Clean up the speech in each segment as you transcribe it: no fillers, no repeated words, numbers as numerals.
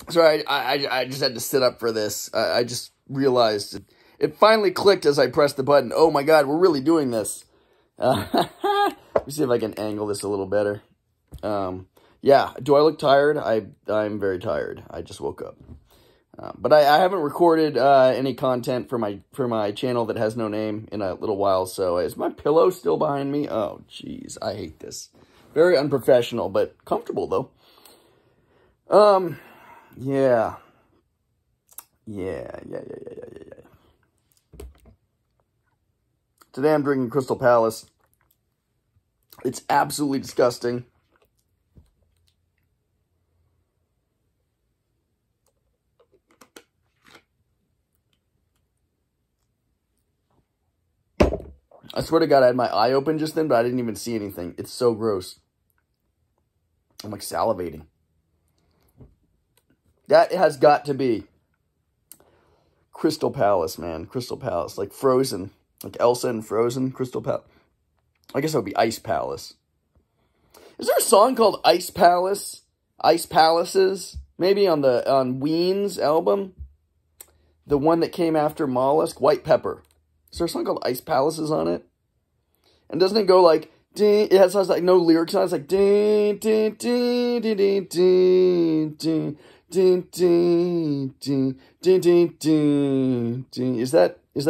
Sorry, I just had to sit up for this. I just realized it finally clicked as I pressed the button. Oh my God, we're really doing this. Let me see if I can angle this a little better. Yeah, do I look tired? I'm very tired. I just woke up. But I haven't recorded any content for my channel that has no name in a little while, so is my pillow still behind me? Oh, jeez, I hate this. Very unprofessional, but comfortable, though. Yeah. Today I'm drinking Crystal Palace. It's absolutely disgusting. I swear to God, I had my eye open just then, but I didn't even see anything. It's so gross. I'm like salivating. That has got to be Crystal Palace, man. Crystal Palace. Like Frozen. Like Elsa and Frozen. Crystal Palace. I guess that would be Ice Palace. Is there a song called Ice Palace? Ice Palaces? Maybe on Ween's album? The one that came after Mollusk? White Pepper. Is there a song called Ice Palaces on it? And doesn't it go like, ding, it has like no lyrics on it. It's like, ding, ding, ding, ding, ding, ding, ding, ding, ding, ding, ding, ding, ding, ding. Is that, or is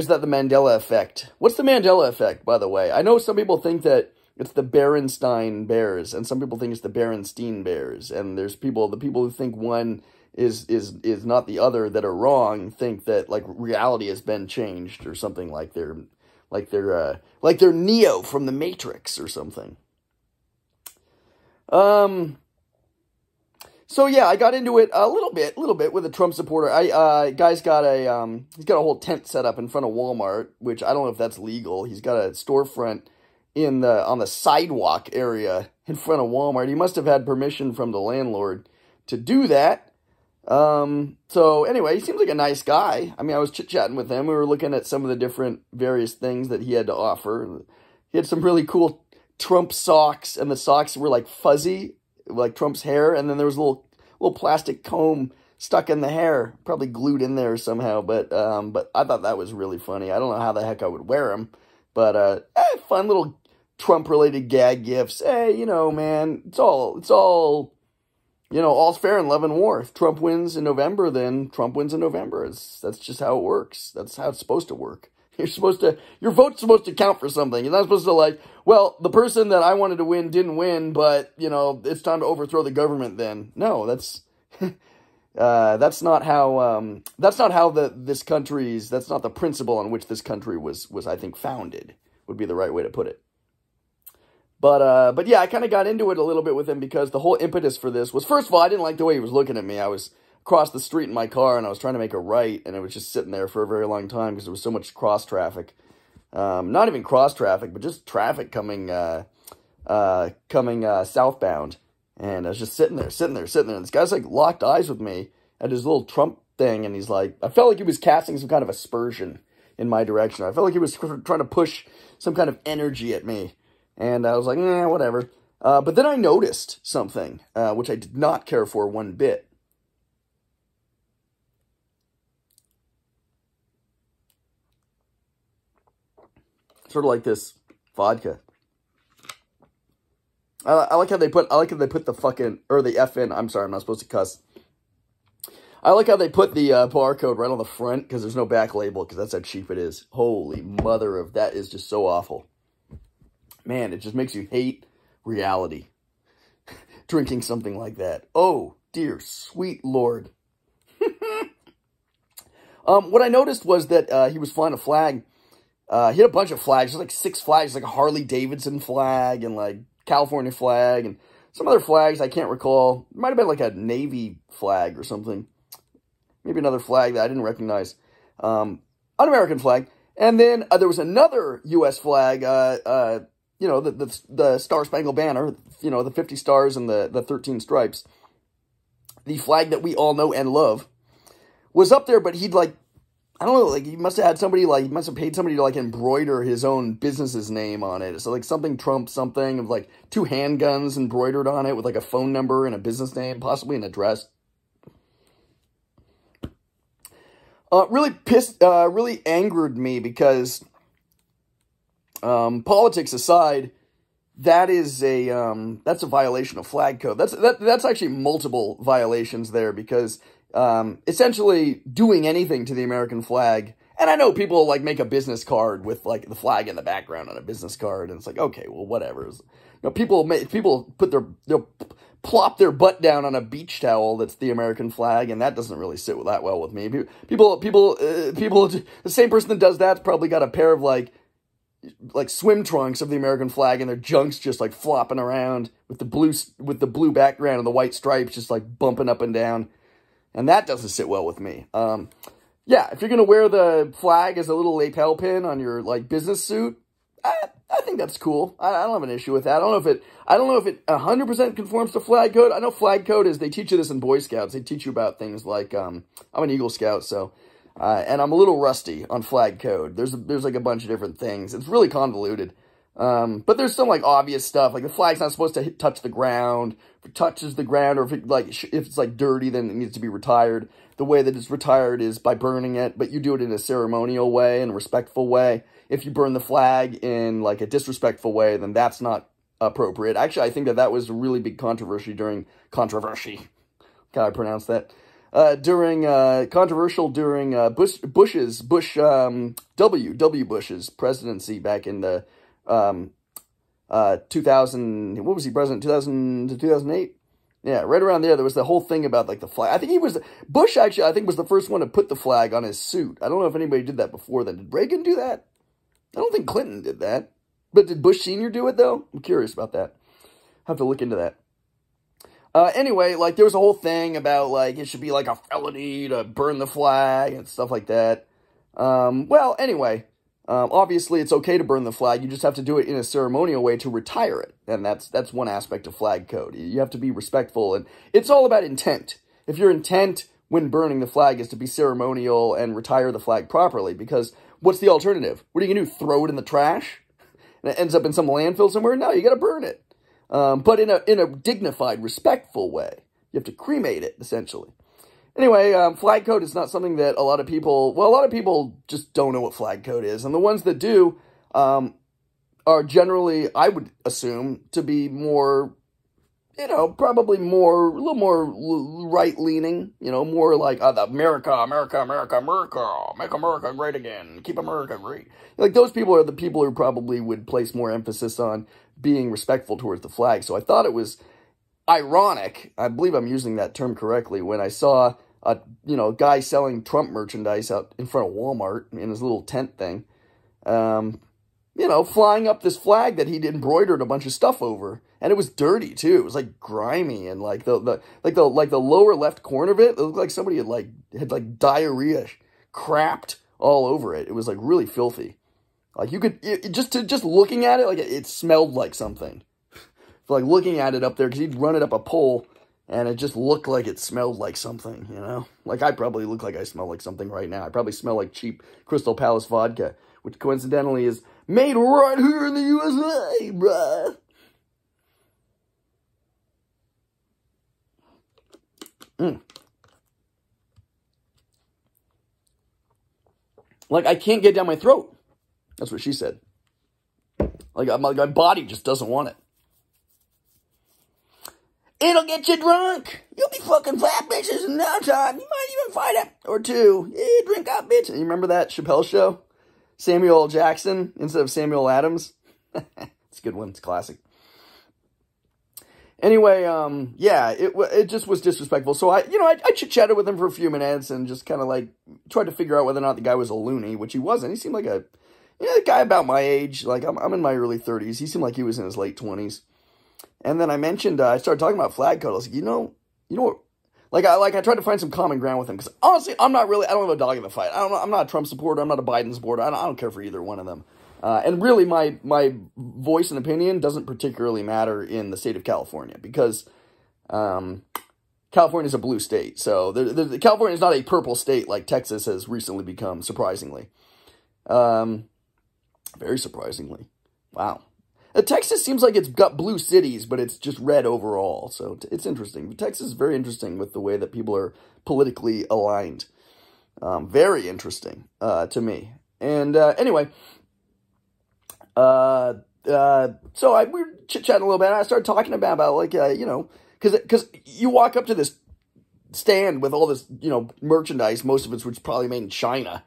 that the Mandela effect? What's the Mandela effect, by the way? I know some people think that it's the Berenstein Bears, and some people think it's the Berenstein Bears, and there's the people who think one is not the other that are wrong, think that like reality has been changed or something, like they're Neo from the Matrix or something. So yeah, I got into it a little bit with a Trump supporter. Guy's got he's got a whole tent set up in front of Walmart, which I don't know if that's legal. He's got a storefront on the sidewalk area in front of Walmart. He must have had permission from the landlord to do that. So anyway, he seems like a nice guy. I mean, I was chit-chatting with him. We were looking at some of the different various things that he had to offer. He had some really cool Trump socks, and the socks were like fuzzy, like Trump's hair, and then there was a little plastic comb stuck in the hair, probably glued in there somehow, but I thought that was really funny. I don't know how the heck I would wear them, but fun little Trump-related gag gifts. Hey, you know, man, it's all you know, all's fair in love and war. If Trump wins in November, then Trump wins in November. That's just how it works. That's how it's supposed to work. Your vote's supposed to count for something. You're not supposed to like, well, the person that I wanted to win didn't win, but, you know, it's time to overthrow the government then. No, that's not how, that's not the principle on which this country was, I think, founded, would be the right way to put it. But yeah, I kind of got into it a little bit with him because the whole impetus for this was, first of all, I didn't like the way he was looking at me. I was across the street in my car, and I was trying to make a right, and it was just sitting there for a very long time because there was so much cross traffic. Not even cross traffic, but just traffic coming southbound. And I was just sitting there. And this guy's like locked eyes with me at his little Trump thing, and he's like, I felt like he was casting some kind of aspersion in my direction. I felt like he was trying to push some kind of energy at me. And I was like, nah, whatever. But then I noticed something, which I did not care for one bit. Sort of like this vodka. I like how they put the fucking, or the F in. I'm sorry, I'm not supposed to cuss. I like how they put the barcode right on the front because there's no back label because that's how cheap it is. Holy mother of, that is just so awful. Man, it just makes you hate reality. Drinking something like that. Oh, dear sweet Lord. What I noticed was that he was flying a flag. He had a bunch of flags. There's like 6 flags, like a Harley-Davidson flag and like California flag and some other flags I can't recall. It might have been like a Navy flag or something. Maybe another flag that I didn't recognize. Un-American flag. And then there was another U.S. flag, you know, the Star-Spangled Banner, you know, the 50 stars and the 13 stripes. The flag that we all know and love was up there, but he'd like, I don't know, like, he must have had somebody, like, he must have paid somebody to, like, embroider his own business's name on it. So, like, something Trump something of, like, 2 handguns embroidered on it with, like, a phone number and a business name, possibly an address. Really angered me because, politics aside, that's a violation of flag code. That's actually multiple violations there because, essentially doing anything to the American flag. And I know people like make a business card with like the flag in the background on a business card. And it's like, okay, well, whatever. You know, people they'll plop their butt down on a beach towel that's the American flag. And that doesn't really sit that well with me. The same person that does that's probably got a pair of like swim trunks of the American flag and their junk's just like flopping around with the blue background and the white stripes just like bumping up and down. And that doesn't sit well with me. Yeah, if you're going to wear the flag as a little lapel pin on your, like, business suit, I think that's cool. I don't have an issue with that. I don't know if it 100% conforms to flag code. I know flag code is, they teach you this in Boy Scouts. They teach you about things like, I'm an Eagle Scout, so, and I'm a little rusty on flag code. There's like a bunch of different things. It's really convoluted. But there's some, like, obvious stuff, like the flag's not supposed to touch the ground. If it touches the ground, or if it's, like, dirty, then it needs to be retired. The way that it's retired is by burning it, but you do it in a ceremonial way and a respectful way. If you burn the flag in, like, a disrespectful way, then that's not appropriate. Actually, I think that was a really big controversy during, how I pronounce that? Controversial during, W. Bush's presidency back in the, 2000, what was he president, 2000 to 2008? Yeah, right around there was the whole thing about, like, the flag. I think Bush actually, I think, was the first one to put the flag on his suit. I don't know if anybody did that before then. Did Reagan do that? I don't think Clinton did that. But did Bush Sr. do it, though? I'm curious about that. Have to look into that. Anyway, like, there was a whole thing about, like, it should be, like, a felony to burn the flag and stuff like that. Well, anyway, obviously it's okay to burn the flag. You just have to do it in a ceremonial way to retire it. And that's one aspect of flag code. You have to be respectful, and it's all about intent. If your intent when burning the flag is to be ceremonial and retire the flag properly, because what's the alternative? What are you going to do, throw it in the trash? And it ends up in some landfill somewhere? No, you got to burn it. But in a dignified, respectful way. You have to cremate it, essentially. Anyway, flag code is not something that a lot of people just don't know what flag code is. And the ones that do are generally, I would assume, to be more, probably a little more right-leaning, more like America, make America great again, keep America great. Like, those people are the people who probably would place more emphasis on being respectful towards the flag. So I thought it was ironic, I believe I'm using that term correctly, when I saw a guy selling Trump merchandise out in front of Walmart in his little tent thing, flying up this flag that he'd embroidered a bunch of stuff over, and it was dirty too. It was like grimy, and like the lower left corner of it looked like somebody had diarrhea crapped all over it. It was like really filthy. Like, you could just looking at it, like, it smelled like something. Like, looking at it up there, because he'd run it up a pole, and it just looked like it smelled like something, Like, I probably look like I smell like something right now. I probably smell like cheap Crystal Palace vodka, which coincidentally is made right here in the USA, bruh. Like, I can't get down my throat. That's what she said. Like, my body just doesn't want it. It'll get you drunk. You'll be fucking fat bitches in no time. You might even fight it or two. Yeah, drink up, bitch. And you remember that Chappelle show? Samuel L. Jackson instead of Samuel Adams? It's a good one. It's classic. Anyway, yeah, it just was disrespectful. So I chit-chatted with him for a few minutes and just kind of like tried to figure out whether or not the guy was a loony, which he wasn't. He seemed like a guy about my age. Like, I'm in my early 30s. He seemed like he was in his late 20s. And then I mentioned, I started talking about flag code. I was like, I tried to find some common ground with him. Because honestly, I don't have a dog in the fight. I'm not a Trump supporter. I'm not a Biden supporter. I don't care for either one of them. And really, my voice and opinion doesn't particularly matter in the state of California. Because, California is a blue state. So California is not a purple state like Texas has recently become, surprisingly. Very surprisingly. Wow. Texas seems like it's got blue cities, but it's just red overall. So it's interesting. Texas is very interesting with the way that people are politically aligned. Very interesting to me. And anyway, so we were chit-chatting a little bit, and I started talking about like, you know, because you walk up to this stand with all this, you know, merchandise, most of which probably made in China.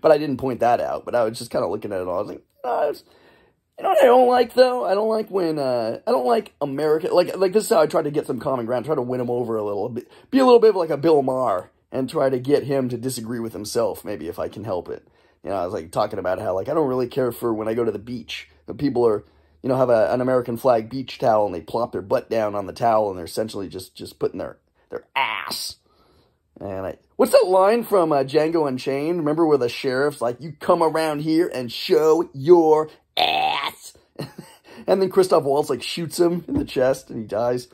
But I didn't point that out, but I was just kind of looking at it all. I was like, you know what I don't like, though? I don't like when, I don't like America, like this is how I try to get some common ground, try to win him over a little bit, be a little bit like a Bill Maher, and try to get him to disagree with himself, maybe, if I can help it. You know, I was, like, talking about how, like, I don't really care for when I go to the beach, the people are, you know, have an American flag beach towel, and they plop their butt down on the towel, and they're essentially just putting their ass. And what's that line from Django Unchained? Remember where the sheriff's like, you come around here and show your ass. And then Christoph Waltz like shoots him in the chest and he dies.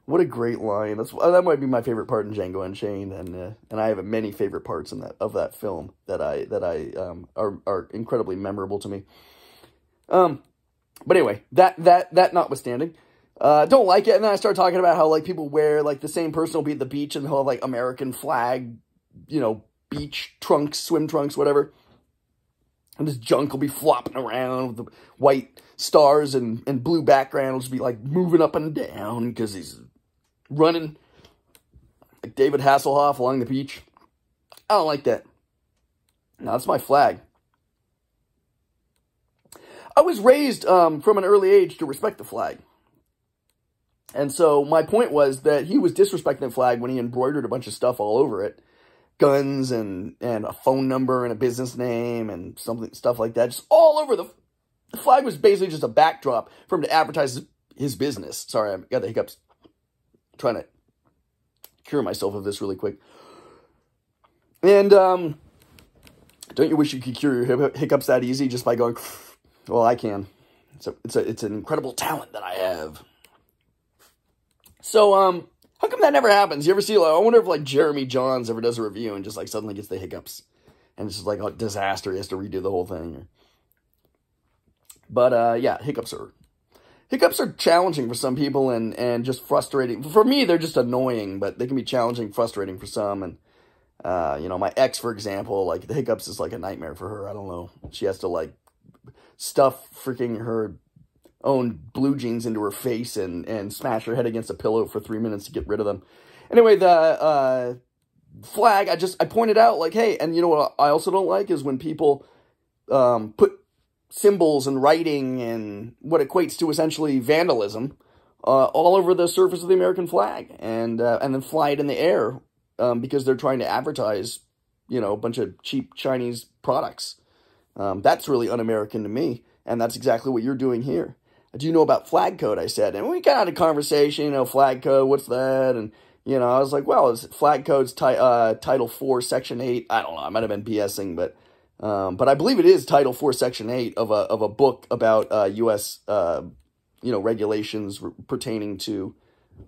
What a great line. That might be my favorite part in Django Unchained, and I have many favorite parts in that film that are incredibly memorable to me. But anyway, that notwithstanding, don't like it. And then I started talking about how like people wear like the same person will be at the beach and they'll have like American flag, you know, beach trunks, swim trunks, whatever. And this junk will be flopping around with the white stars and blue background. Will just be like moving up and down because he's running like David Hasselhoff along the beach. I don't like that. No, that's my flag. I was raised from an early age to respect the flag. And so my point was that he was disrespecting the flag when he embroidered a bunch of stuff all over it. Guns and a phone number and a business name and stuff like that. Just all over the flag was basically just a backdrop for him to advertise his business. Sorry, I got the hiccups. I'm trying to cure myself of this really quick. And don't you wish you could cure your hiccups that easy just by going, well, I can. It's an incredible talent that I have. So, how come that never happens? You ever see, like, I wonder if, like, Jeremy Johns ever does a review and just, like, suddenly gets the hiccups. And it's just, like, a disaster. He has to redo the whole thing. But, yeah, hiccups are challenging for some people and just frustrating. For me, they're just annoying, but they can be challenging, frustrating for some. And, you know, my ex, for example, like, the hiccups is, like, a nightmare for her. I don't know. She has to, like, stuff freaking her own blue jeans into her face and smash her head against a pillow for 3 minutes to get rid of them. Anyway, the flag, I pointed out, like, hey, and you know what I also don't like is when people put symbols and writing and what equates to essentially vandalism all over the surface of the American flag and then fly it in the air because they're trying to advertise, you know, a bunch of cheap Chinese products. That's really un-American to me, and that's exactly what you're doing here. Do you know about flag code, I said. And we got had a conversation, you know, flag code, what's that? And, you know, I was like, well, flag code's Title 4, Section 8. I don't know, I might have been BSing, but I believe it is Title 4, Section 8 of a book about U.S., you know, regulations pertaining to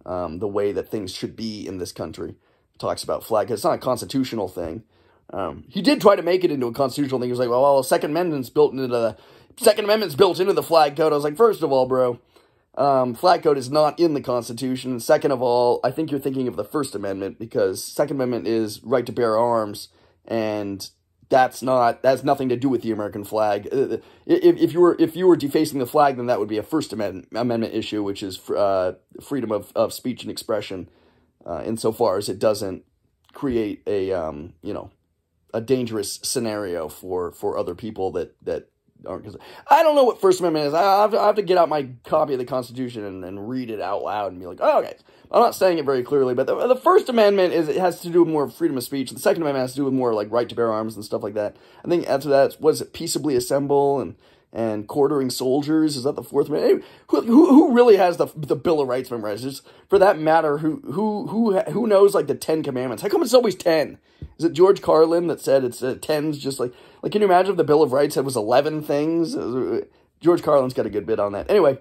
the way that things should be in this country. It talks about flag code. It's not a constitutional thing. He did try to make it into a constitutional thing. He was like, well, the Second Amendment's built into the flag code. I was like, first of all, bro, flag code is not in the Constitution. And second of all, I think you're thinking of the First Amendment because Second Amendment is right to bear arms, and that has nothing to do with the American flag. If you were defacing the flag, then that would be a First Amendment issue, which is freedom of speech and expression, insofar as it doesn't create a you know, a dangerous scenario for other people that aren't. I don't know what First Amendment is. I have to get out my copy of the Constitution and read it out loud and be like, oh, okay. I'm not saying it very clearly, but the First Amendment it has to do with more freedom of speech. The Second Amendment has to do with more like right to bear arms and stuff like that. I think after that, was it peaceably assemble and quartering soldiers? Is that the Fourth Amendment? Who really has the Bill of Rights memorized? Just for that matter, who knows like the 10 Commandments? How come it's always 10? Is it George Carlin that said it's 10's just like can you imagine if the Bill of Rights was 11 things? George Carlin's got a good bit on that. Anyway,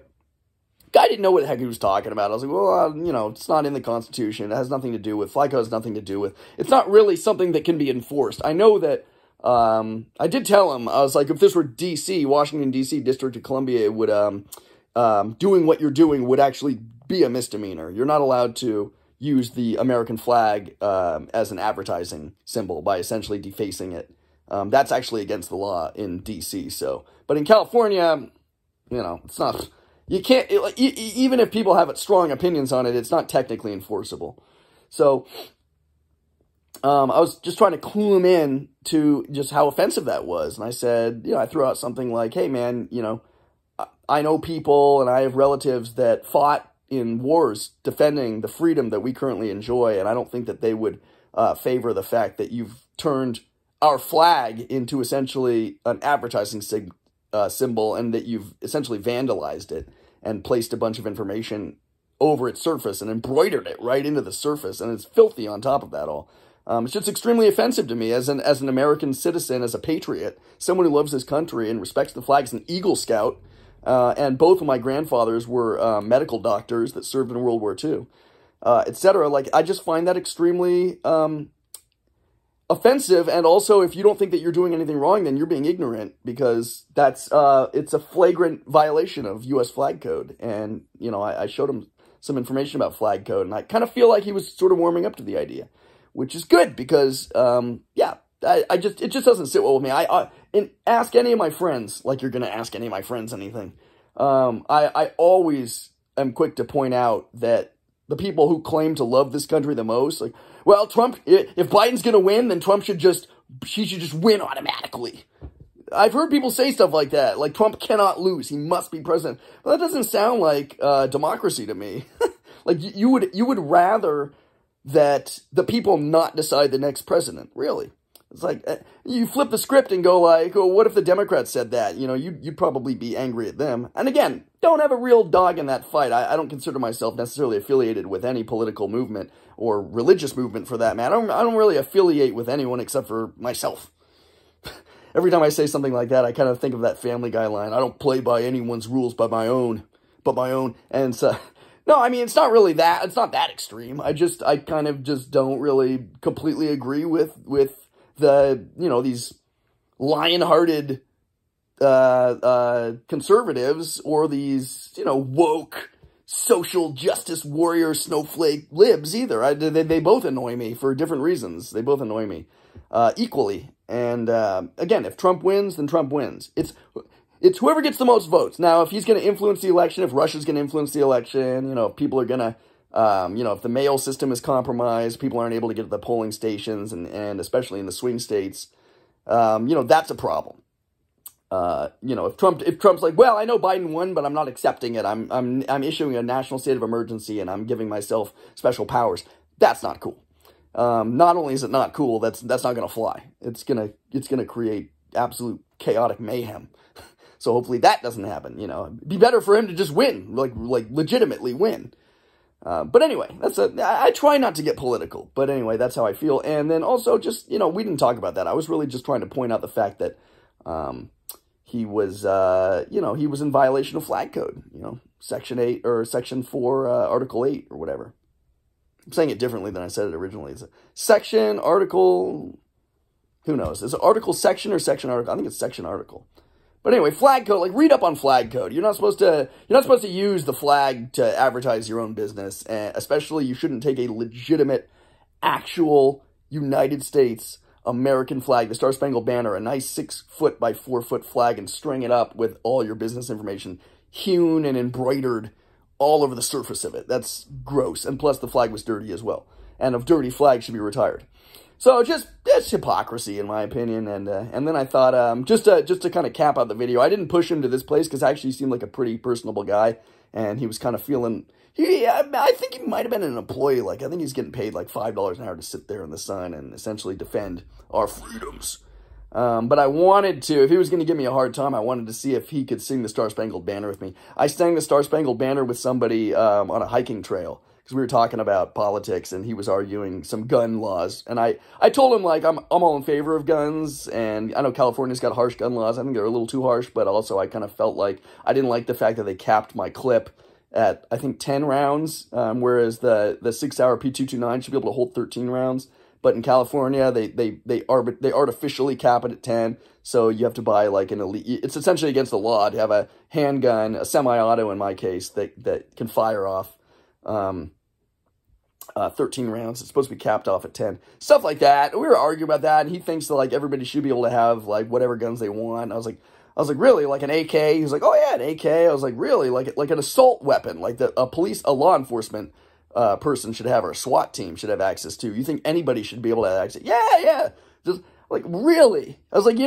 Guy didn't know what the heck he was talking about. I was like, well, you know, it's not in the Constitution. It has nothing to do with, flag code has nothing to do with, it's not really something that can be enforced. I know that, I did tell him, I was like, if this were D.C., Washington, D.C., District of Columbia, it would, doing what you're doing would actually be a misdemeanor. You're not allowed to use the American flag as an advertising symbol by essentially defacing it. That's actually against the law in D.C., so. But in California, you know, it's not, you can't, even if people have strong opinions on it, it's not technically enforceable. So, I was just trying to clue him in to just how offensive that was. And I said, you know, I threw out something like, hey, man, you know, I know people and I have relatives that fought in wars defending the freedom that we currently enjoy, and I don't think that they would favor the fact that you've turned our flag into essentially an advertising symbol, and that you've essentially vandalized it and placed a bunch of information over its surface and embroidered it right into the surface, and it's filthy on top of that all. It's just extremely offensive to me as an American citizen, as a patriot, someone who loves his country and respects the flag, as an Eagle Scout. And both of my grandfathers were medical doctors that served in World War II, etc. Like, I just find that extremely offensive. And also, if you don't think that you're doing anything wrong, then you're being ignorant, because that's it's a flagrant violation of U.S. flag code. And, you know, I showed him some information about flag code, and I kind of feel like he was sort of warming up to the idea, which is good because, yeah. It just doesn't sit well with me. And ask any of my friends, like you're going to ask any of my friends anything. I always am quick to point out that the people who claim to love this country the most, like, well, Trump, if Biden's going to win, then Trump should just win automatically. I've heard people say stuff like that, like Trump cannot lose, he must be president. Well, that doesn't sound like democracy to me. Like, you would rather that the people not decide the next president, really. It's like, you flip the script and go like, oh, what if the Democrats said that? You know, you'd probably be angry at them. And again, don't have a real dog in that fight. I don't consider myself necessarily affiliated with any political movement or religious movement for that matter. I don't really affiliate with anyone except for myself. Every time I say something like that, I kind of think of that Family Guy line. I don't play by anyone's rules but my own. And so, no, I mean, it's not really that. It's not that extreme. I kind of just don't really completely agree with the, you know, these lion-hearted conservatives, or these, you know, woke social justice warrior snowflake libs either. They both annoy me for different reasons. They both annoy me equally. And again, if Trump wins, then Trump wins. It's whoever gets the most votes. Now, if he's going to influence the election, if Russia's going to influence the election, you know, if people are going to, you know, if the mail system is compromised, people aren't able to get to the polling stations, and especially in the swing states, you know, that's a problem. You know, if Trump's like, well, I know Biden won, but I'm not accepting it. I'm issuing a national state of emergency, and I'm giving myself special powers. That's not cool. Not only is it not cool, that's not going to fly. It's going to create absolute chaotic mayhem. So hopefully that doesn't happen. You know, it'd be better for him to just win, like legitimately win. But anyway, I try not to get political, but anyway, that's how I feel. And then also just, you know, we didn't talk about that. I was really just trying to point out the fact that, he was, you know, he was in violation of flag code, you know, Section 8 or Section 4, Article 8 or whatever. I'm saying it differently than I said it originally. It's a section, article, who knows? Is it article section or section article? I think it's section article. But anyway, flag code, like, read up on flag code. You're not supposed to use the flag to advertise your own business. And especially, you shouldn't take a legitimate, actual United States American flag, the Star-Spangled Banner, a nice 6-foot by 4-foot flag, and string it up with all your business information hewn and embroidered all over the surface of it. That's gross. And plus, the flag was dirty as well. And a dirty flag should be retired. So it's hypocrisy in my opinion, and then I thought just to kind of cap out the video, I didn't push him to this place because actually he seemed like a pretty personable guy, and he was kind of feeling I think he might have been an employee. Like, I think he's getting paid like $5 an hour to sit there in the sun and essentially defend our freedoms. But I wanted to, if he was going to give me a hard time, I wanted to see if he could sing the Star-Spangled Banner with me. I sang the Star-Spangled Banner with somebody on a hiking trail, because we were talking about politics, and he was arguing some gun laws. And I told him, like, I'm all in favor of guns, and I know California's got harsh gun laws. I think they're a little too harsh, but also I kind of felt like I didn't like the fact that they capped my clip at, I think, 10 rounds, whereas the 6-hour P229 should be able to hold 13 rounds. But in California, they artificially cap it at 10, so you have to buy like an elite. It's essentially against the law to have a handgun, a semi-auto in my case, that can fire off 13 rounds. It's supposed to be capped off at 10. Stuff like that. We were arguing about that, and he thinks that like everybody should be able to have like whatever guns they want. I was like, really, like an AK? He's like, oh yeah, an AK. I was like, really, like an assault weapon, like a law enforcement person should have, or a SWAT team should have access to. You think anybody should be able to have access? Yeah. Just like, really? I was like,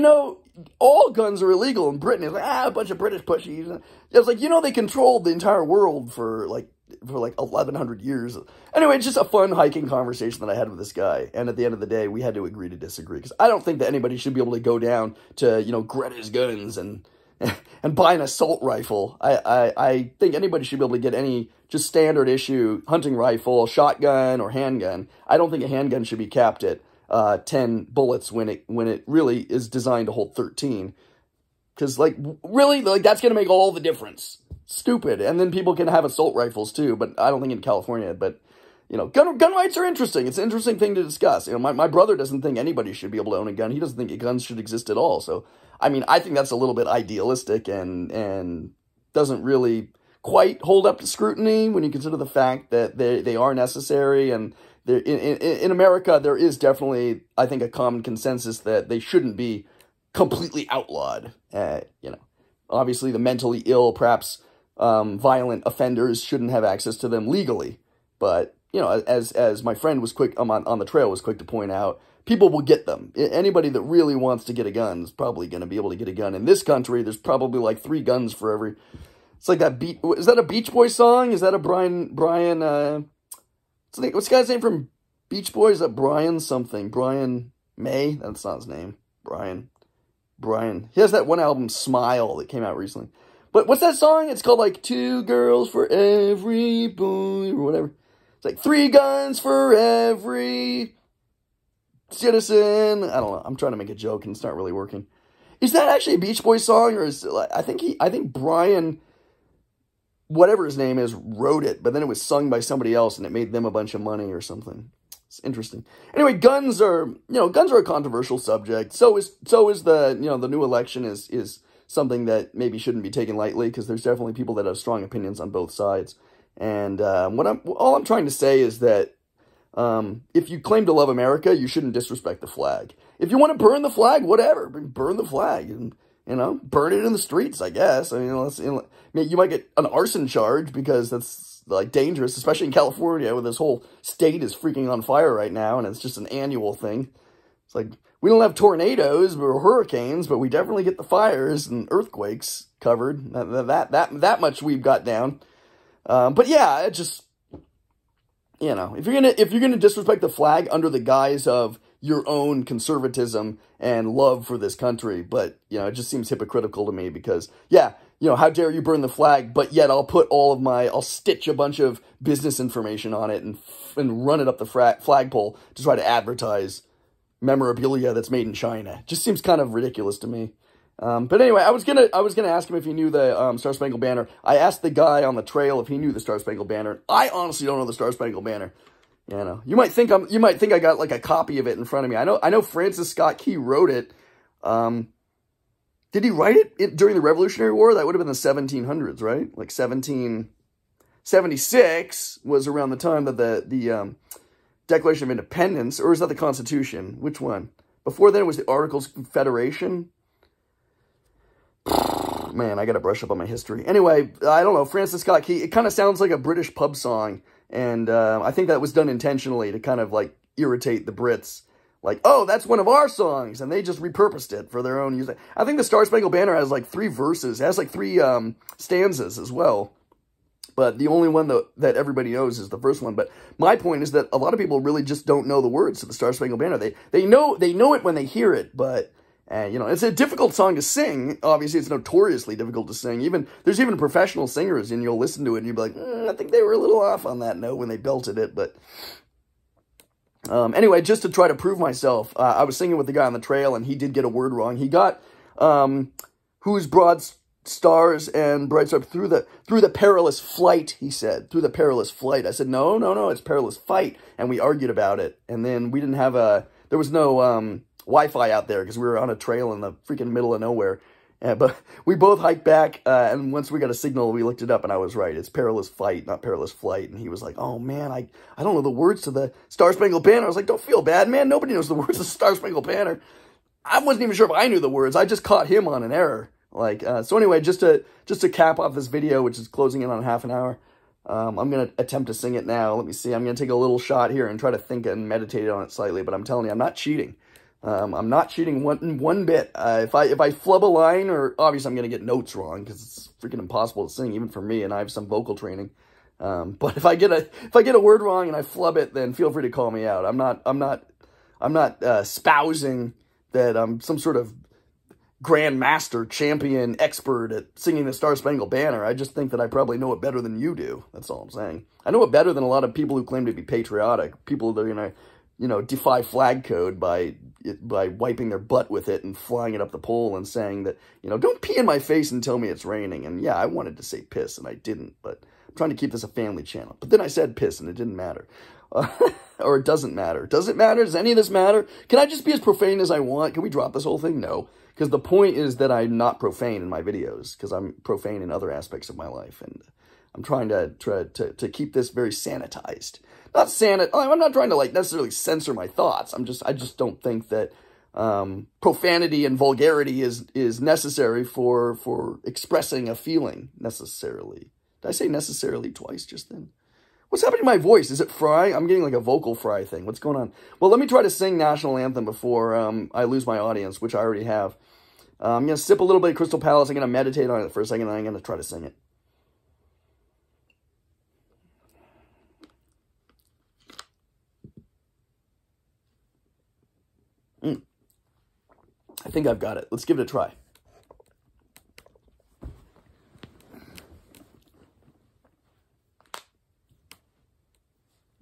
all guns are illegal in Britain. He's like, a bunch of British pushies. I was like, they controlled the entire world for like 1,100 years. Anyway, it's just a fun hiking conversation that I had with this guy. And at the end of the day, we had to agree to disagree, because I don't think that anybody should be able to go down to, Greta's Guns and buy an assault rifle. I think anybody should be able to get any just standard issue hunting rifle, shotgun, or handgun. I don't think a handgun should be capped at 10 bullets when it really is designed to hold 13. Because, like, really, like, that's going to make all the difference. Stupid. And then people can have assault rifles, too, but I don't think in California. But, gun rights are interesting. It's an interesting thing to discuss. My brother doesn't think anybody should be able to own a gun. He doesn't think guns should exist at all. So, I mean, I think that's a little bit idealistic and doesn't really quite hold up to scrutiny when you consider the fact that they are necessary. And in America, there is definitely, I think, a common consensus that they shouldn't be completely outlawed. Obviously the mentally ill, perhaps violent offenders shouldn't have access to them legally. But, as my friend was quick on the trail was quick to point out, people will get them. Anybody that really wants to get a gun is probably going to be able to get a gun. In this country, there's probably like 3 guns for every. It's like that beat. Is that a Beach Boys song? Is that a Brian? What's the guy's name from Beach Boys? Is that Brian something? Brian May? That's not his name. Brian. He has that one album, Smile, that came out recently. But what's that song? It's called like 2 girls for every boy or whatever. It's like 3 guns for every citizen. I don't know. I'm trying to make a joke and it's not really working. Is that actually a Beach Boys song, or is it like, I think Brian, whatever his name is, wrote it, but then it was sung by somebody else and it made them a bunch of money or something. It's interesting. Anyway, guns are a controversial subject. So is the, the new election is something that maybe shouldn't be taken lightly, because there's definitely people that have strong opinions on both sides. And all I'm trying to say is that if you claim to love America, you shouldn't disrespect the flag. If you want to burn the flag, whatever, burn the flag and, burn it in the streets, I guess. I mean, you might get an arson charge because that's like dangerous, especially in California, where this whole state is freaking on fire right now, and it's just an annual thing. It's like, we don't have tornadoes or hurricanes, but we definitely get the fires and earthquakes covered. That much we've got down. But yeah, it just, if you're gonna disrespect the flag under the guise of your own conservatism and love for this country, but it just seems hypocritical to me, because how dare you burn the flag, but yet I'll stitch a bunch of business information on it and run it up the flagpole to try to advertise memorabilia that's made in China. Just seems kind of ridiculous to me. But anyway, I was gonna ask him if he knew the Star-Spangled Banner. I asked the guy on the trail if he knew the Star-Spangled Banner. I honestly don't know the Star-Spangled Banner. You might think I got like a copy of it in front of me. I know Francis Scott Key wrote it. Did he write it during the Revolutionary War? That would have been the 1700s, right? Like 1776 was around the time that the Declaration of Independence, or is that the Constitution? Which one? Before then, it was the Articles of Confederation. Man, I gotta brush up on my history. Anyway, I don't know, Francis Scott Key, it kind of sounds like a British pub song, and I think that was done intentionally to kind of, like, irritate the Brits. Like, oh, that's one of our songs, and they just repurposed it for their own use. I think the Star-Spangled Banner has, like, 3 verses. It has, like, 3 stanzas as well. But the only one that everybody knows is the first one. But my point is that a lot of people really just don't know the words to the Star-Spangled Banner. They know it when they hear it, but it's a difficult song to sing. Obviously, it's notoriously difficult to sing. There's even professional singers, and you'll listen to it, and you'll be like, I think they were a little off on that note when they belted it. But anyway, just to try to prove myself, I was singing with the guy on the trail, and he did get a word wrong. He got whose broad stars and bright stripes through the perilous flight, he said. Through the perilous flight. I said, no, no, no, it's perilous fight. And we argued about it. And then we didn't have there was no Wi-Fi out there because we were on a trail in the freaking middle of nowhere. But we both hiked back, and once we got a signal, we looked it up, and I was right. It's perilous fight, not perilous flight. And he was like, oh, man, I don't know the words to the Star-Spangled Banner. I was like, don't feel bad, man. Nobody knows the words of the Star-Spangled Banner. I wasn't even sure if I knew the words. I just caught him on an error. So anyway, just to cap off this video, which is closing in on half an hour, I'm going to attempt to sing it now. Let me see. I'm going to take a little shot here and try to think and meditate on it slightly, but I'm telling you, I'm not cheating. I'm not cheating one bit. If I flub a line, or obviously I'm going to get notes wrong because it's freaking impossible to sing even for me, and I have some vocal training. But if I get a word wrong and I flub it, then feel free to call me out. I'm not espousing that I'm some sort of grandmaster, champion, expert at singing the Star-Spangled Banner. I just think that I probably know it better than you do. That's all I'm saying. I know it better than a lot of people who claim to be patriotic. People that are going to, defy flag code by wiping their butt with it and flying it up the pole and saying that, don't pee in my face and tell me it's raining. And yeah, I wanted to say piss and I didn't, but I'm trying to keep this a family channel. But then I said piss and it didn't matter. Or it doesn't matter. Does it matter? Does any of this matter? Can I just be as profane as I want? Can we drop this whole thing? No. Because the point is that I'm not profane in my videos, because I'm profane in other aspects of my life. And I'm trying to keep this very sanitized. I'm not trying to necessarily censor my thoughts. I just don't think that profanity and vulgarity is necessary for expressing a feeling necessarily. Did I say necessarily twice just then? What's happening to my voice? Is it fry? I'm getting like a vocal fry thing. What's going on? Well, let me try to sing National Anthem before I lose my audience, which I already have. I'm going to sip a little bit of Crystal Palace. I'm going to meditate on it for a second, and I'm going to try to sing it. I think I've got it. Let's give it a try.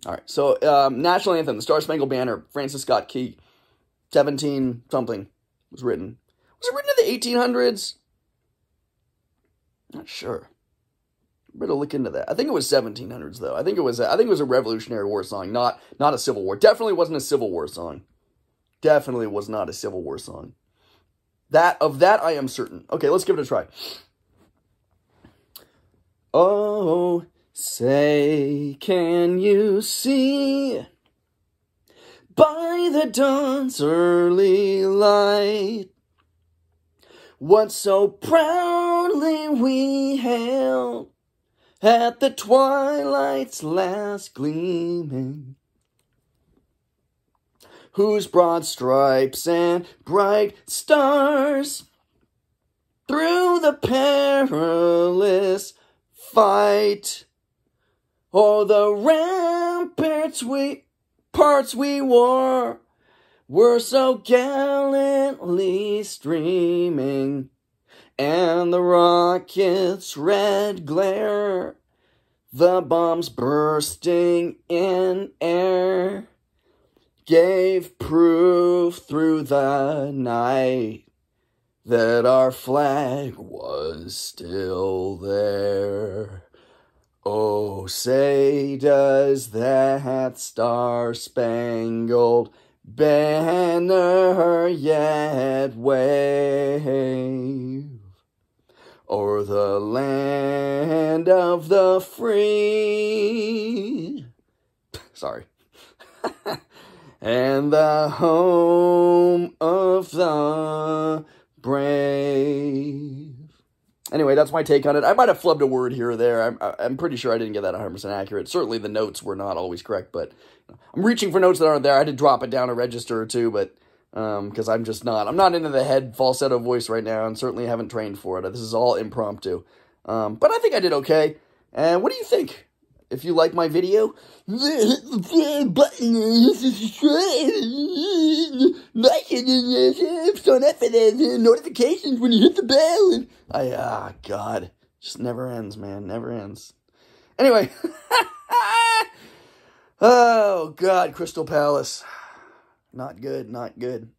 All right, so National Anthem, the Star-Spangled Banner, Francis Scott Key, 17-something was written. Was it written in the 1800s? Not sure. Better look into that. I think it was 1700s though. I think it was a Revolutionary War song, not a Civil War. Definitely wasn't a Civil War song. Definitely was not a Civil War song. Of that I am certain. Okay, let's give it a try. Oh, say, can you see by the dawn's early light what so proudly we hailed at the twilight's last gleaming, whose broad stripes and bright stars through the perilous fight o'er the ramparts we wore were so gallantly streaming, and the rocket's red glare, the bombs bursting in air, gave proof through the night that our flag was still there. Oh, say, does that Star-Spangled Banner yet wave o'er the land of the free? Sorry. And the home of the brave. Anyway, that's my take on it. I might have flubbed a word here or there. I'm pretty sure I didn't get that 100% accurate. Certainly the notes were not always correct, but I'm reaching for notes that aren't there. I had to drop it down a register or two, but because I'm not into the head falsetto voice right now, and certainly haven't trained for it. This is all impromptu. But I think I did okay. And what do you think? If you like my video, hit the button and subscribe. Like it and sign up for the notifications when you hit the bell. And God, just never ends, man, never ends. Anyway, oh God, Crystal Palace, not good, not good.